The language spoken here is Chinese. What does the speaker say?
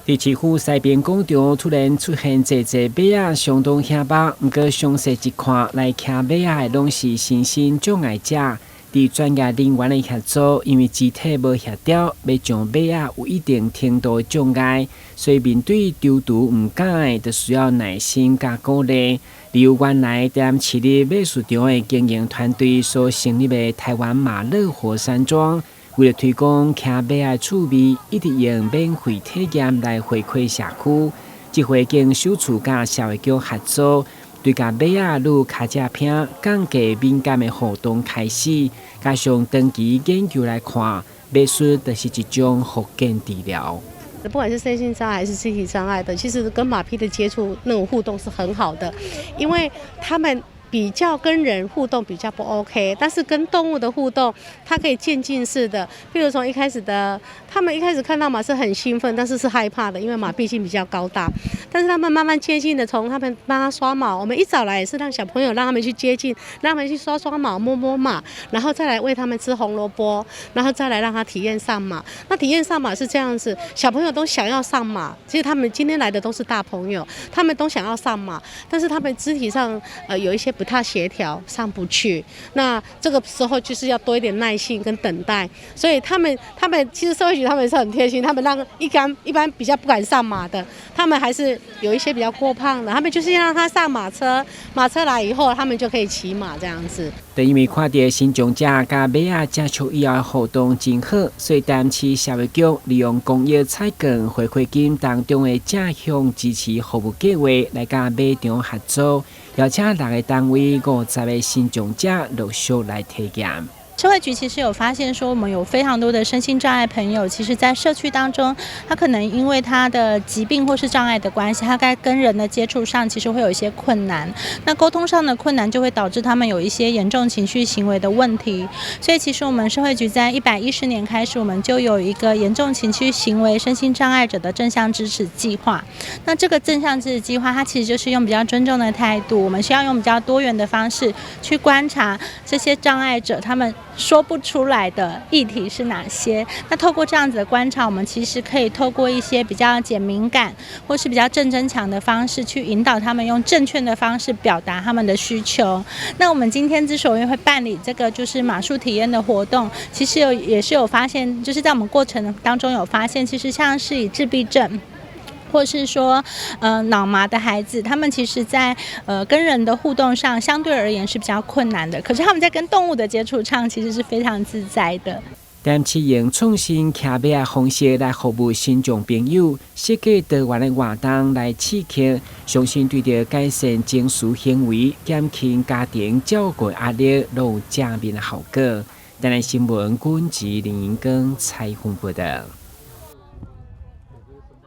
伫市府西边广场突然出现一只马仔，相当吓目。不过详细一看，来骑马仔的拢是身心障碍者。伫专业人员的协助，因为肢体无协调，要将马仔有一定程度的障碍，所以面对丢除唔敢的，就需要耐心加鼓励。例如原来在市立美术场的经营团队所成立的台湾马乐火山庄。为了推广骑马的趣味，一直用免费体验来回馈社区。这回经首次甲社会局合作，对甲马仔愈卡只片降低敏感的活动开始，加上长期研究来看，马术就是一种复健治疗。不管是身心障碍还是肢体障碍的，其实跟马匹的接触那种互动是很好的，因为他们比较跟人互动比较不 OK， 但是跟动物的互动，它可以渐进式的。譬如从一开始的，他们一开始看到马是很兴奋，但是是害怕的，因为马毕竟比较高大。但是他们慢慢渐进的，从他们帮他刷毛，我们一早来也是让小朋友让他们去接近，让他们去刷刷毛、摸摸马，然后再来喂他们吃红萝卜，然后再来让他体验上马。那体验上马是这样子，小朋友都想要上马，其实他们今天来的都是大朋友，他们都想要上马，但是他们肢体上有一些不太协调，上不去。那这个时候就是要多一点耐性跟等待。所以他们其实社会局他们也是很贴心，他们让一般比较不敢上马的，他们还是有一些比较过胖的，他们就是让他上马车，马车来以后，他们就可以骑马这样子。就因为看到新障者甲马仔接触以后的互动真好，所以台南市社会局利用公益彩券回馈金当中的正向支持服务计划来甲马场合作，邀请6个单位50个新障者陆续来体验。社会局其实有发现说，我们有非常多的身心障碍朋友，其实在社区当中，他可能因为他的疾病或是障碍的关系，他在跟人的接触上其实会有一些困难。那沟通上的困难就会导致他们有一些严重情绪行为的问题。所以其实我们社会局在110年开始，我们就有一个严重情绪行为身心障碍者的正向支持计划。那这个正向支持计划，它其实就是用比较尊重的态度，我们需要用比较多元的方式去观察这些障碍者他们说不出来的议题是哪些。那透过这样子的观察，我们其实可以透过一些比较减敏感或是比较正增强的方式，去引导他们用正确的方式表达他们的需求。那我们今天之所以会办理这个就是马术体验的活动，其实也是有发现，就是在我们过程当中有发现，其实像是以自闭症或是说脑麻的孩子，他们其实在跟人的互动上相对而言是比较困难的，可是他们在跟动物的接触上其实是非常自在的。但市用创新骑马的方式来服务新障朋友，设计多元的活动来刺激，相信对着改善情绪行为、减轻家庭照顾压力都有正面的效果。台南新闻军职林英光采访报道。